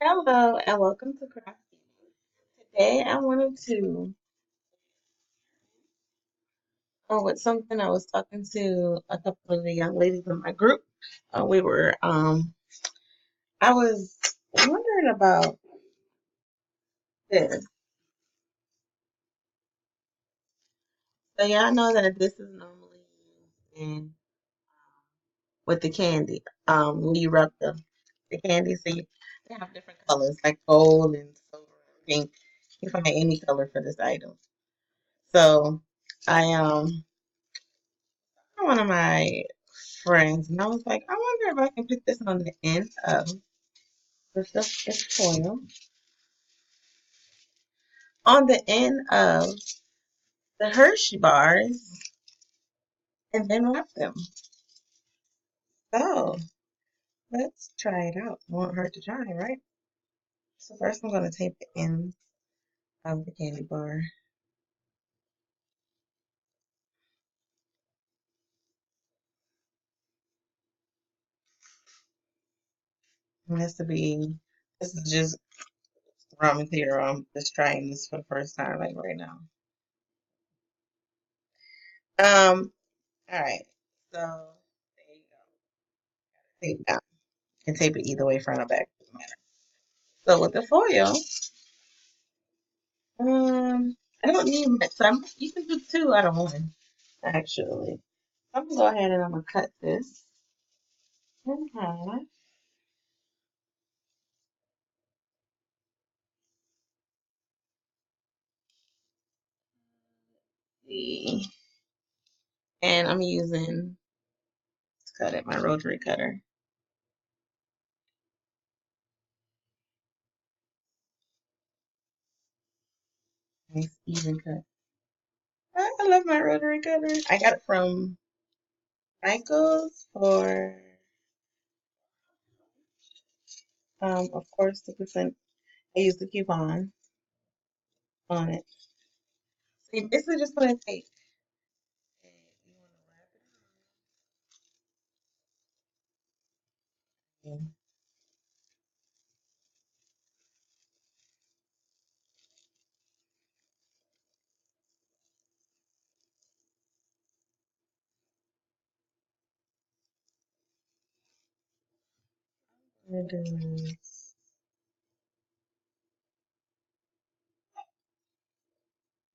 Hello and welcome to Craft. Today I wanted to with something I was talking to a couple of the young ladies in my group. We were I was wondering about this. So y'all know that this is normally used in with the candy. When you rub the candy, so they have different colors like gold and silver and pink. You can find any color for this item. So I one of my friends, and I was like, I wonder if I can put this on the end of this foil, on the end of the Hershey bars, and then wrap them. So let's try it out. Won't hurt to try, right? So first, I'm going to tape the end of the candy bar. It has to be. This is just raw material. I'm just trying this for the first time, like right now. All right. So there you go. Tape down. You can tape it either way, front or back. Doesn't matter. So with the foil, I don't need much. So you can do two out of one, actually. I'm gonna go ahead and I'm gonna cut this in half. See, and I'm using to cut it my rotary cutter. Nice even cut. I love my rotary cutter. I got it from Michaels for of course 2%. I used the coupon on it. So you basically just gonna take and you wanna wrap it around. I'm gonna do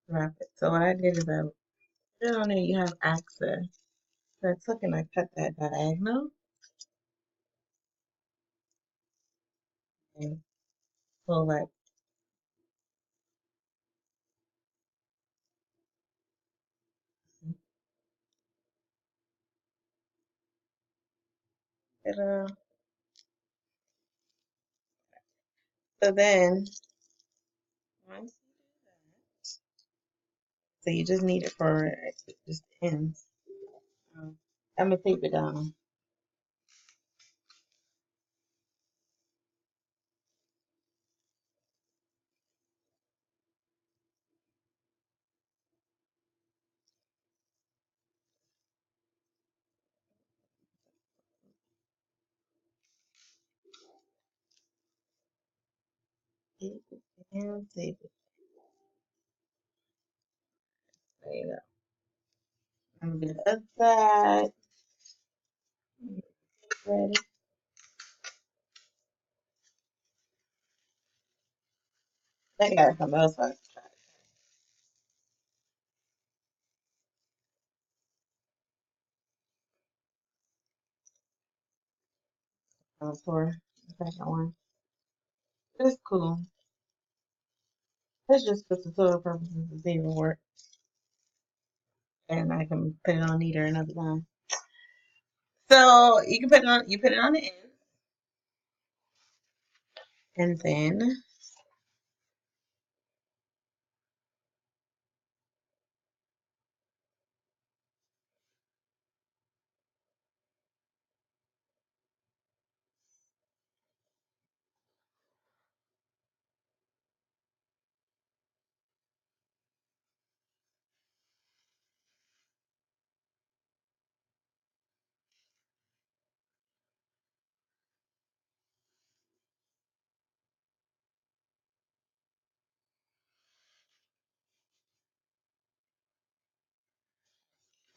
wrap it. So what I did is I put it on there. You have access. So I took and I cut that diagonal and pull that middle. So then once you do that, so you just need it for just the ends. Um, I'm gonna tape it down. Tape it down, tape it. There you go. I'm gonna do the other side. Ready? I got something else I can try for the second one. It's cool. It's just for tutorial purposes to see if it works. And I can put it on either another time. So you can put it on you put it on the end and then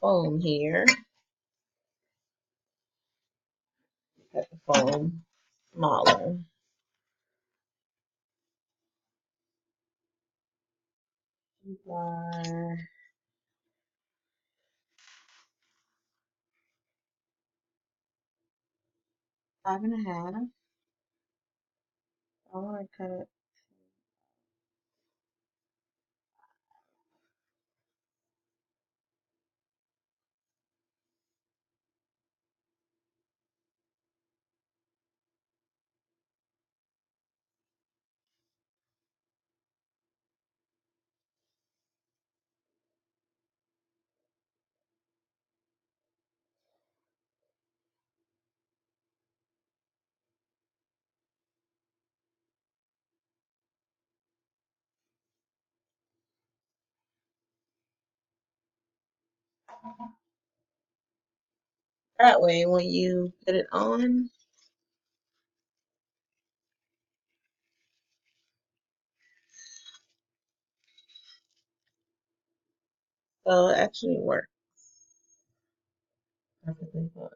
foam here. Cut the foam smaller. These are 5.5. I want to cut it that way when you put it on, so it actually works perfectly fine.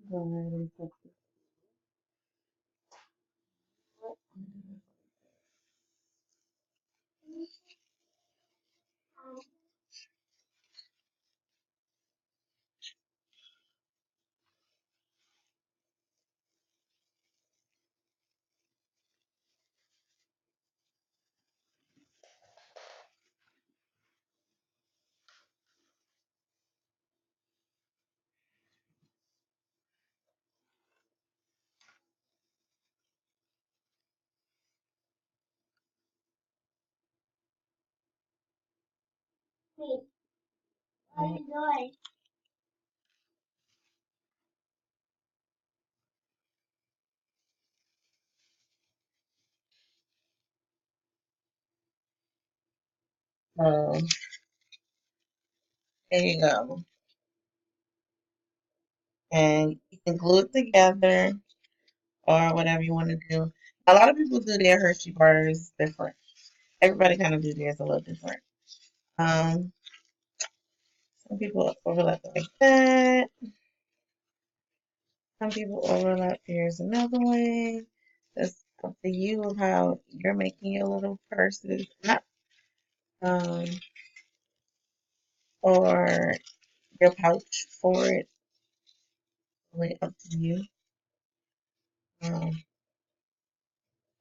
Go ahead and put this up. So there you go. And you can glue it together or whatever you want to do. A lot of people do their Hershey bars different. Everybody kind of do theirs a little different. Um, some people overlap it like that. Some people overlap theirs another way. That's up to you of how you're making your little purses. Not, um, or your pouch for it. Really up to you.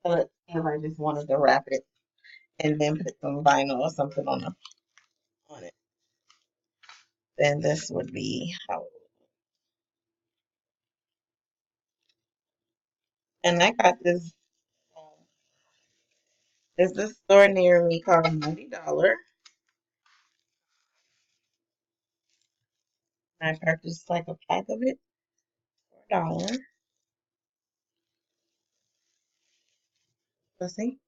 But if I just wanted to wrap it and then put some vinyl or something on it, then this would be how. And I got this. There's this store near me called $90. I purchased like a pack of it for $1. Let's see.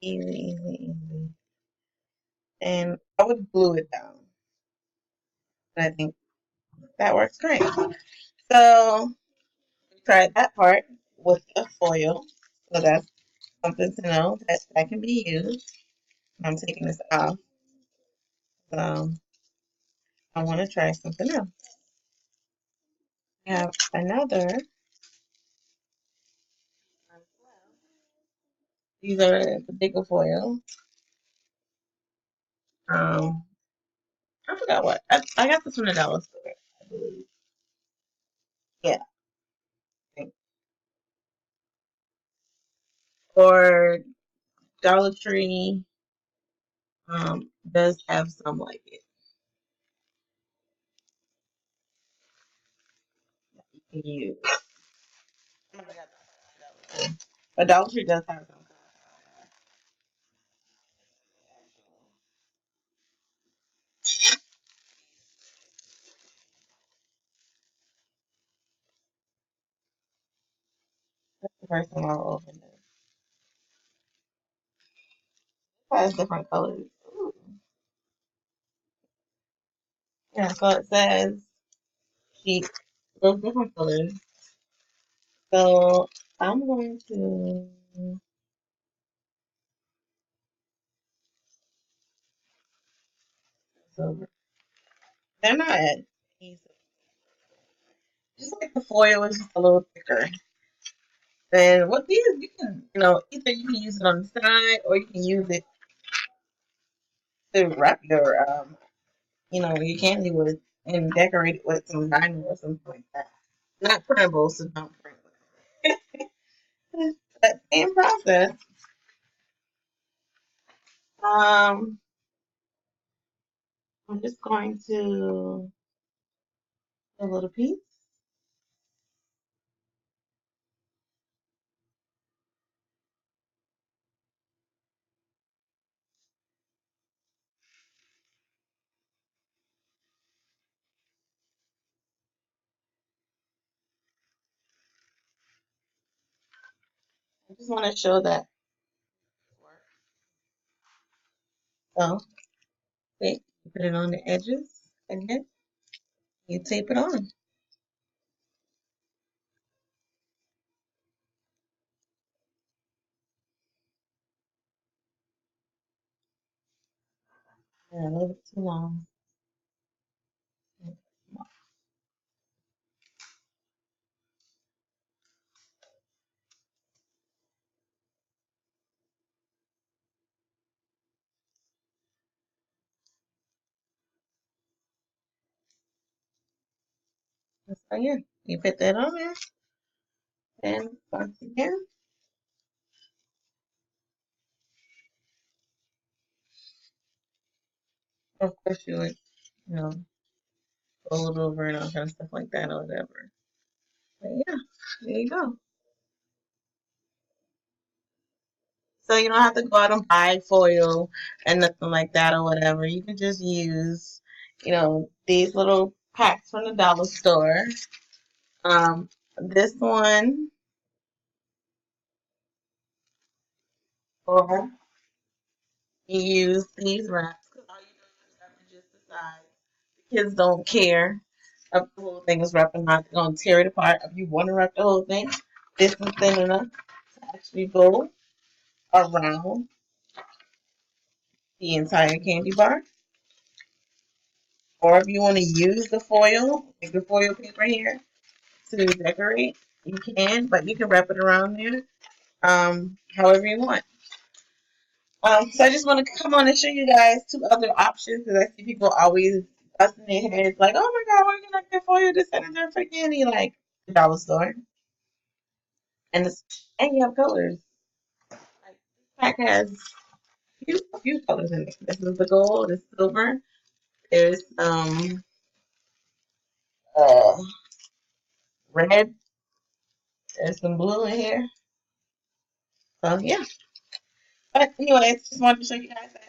Easy, easy, easy. And I would glue it down. And I think that works great. So we tried that part with the foil. So that's something to know that that can be used. I'm taking this off. So I want to try something else. I have another. These are the bigger foil. Um, I forgot what. I got this from the dollar store, I believe. Yeah. I think. Or Dollar Tree does have some like it. You can use. But Dollar Tree does have some. That's the first time I'll open it. It has different colors. Ooh. Yeah, so it says cheap, those different colors. So I'm going to. So they're not easy. Just like the foil is just a little thicker. And what these you can, either you can use it on the side or you can use it to wrap your candy with and decorate it with some vinyl or something like that. Not printable, so don't print with it. But same process. Um, I'm just going to a little piece. I just want to show that. So, wait, you put it on the edges again. You tape it on. Yeah, a little bit too long. So yeah, you put that on there, and once again, of course you would, you know, fold over and all kind of stuff like that or whatever. But yeah, there you go. So you don't have to go out and buy foil and nothing like that or whatever. You can just use, these little packs from the dollar store. This one, or you use these wraps because all you do is wrap it just the sides. The kids don't care if the whole thing is wrapped or not. They're gonna tear it apart. If you want to wrap the whole thing, this is thin enough to actually go around the entire candy bar. Or if you want to use the foil, like the foil paper here, to decorate, you can, but you can wrap it around there, however you want. So I just want to come on and show you guys two other options because I see people always busting their heads like, oh my God, where you gonna get foil this and that for candy? Like the dollar store. And you have colors. Like this pack has a few colors in it. This is the gold, the silver. There's uh red. There's some blue in here. So yeah. But anyways, just wanted to show you guys that.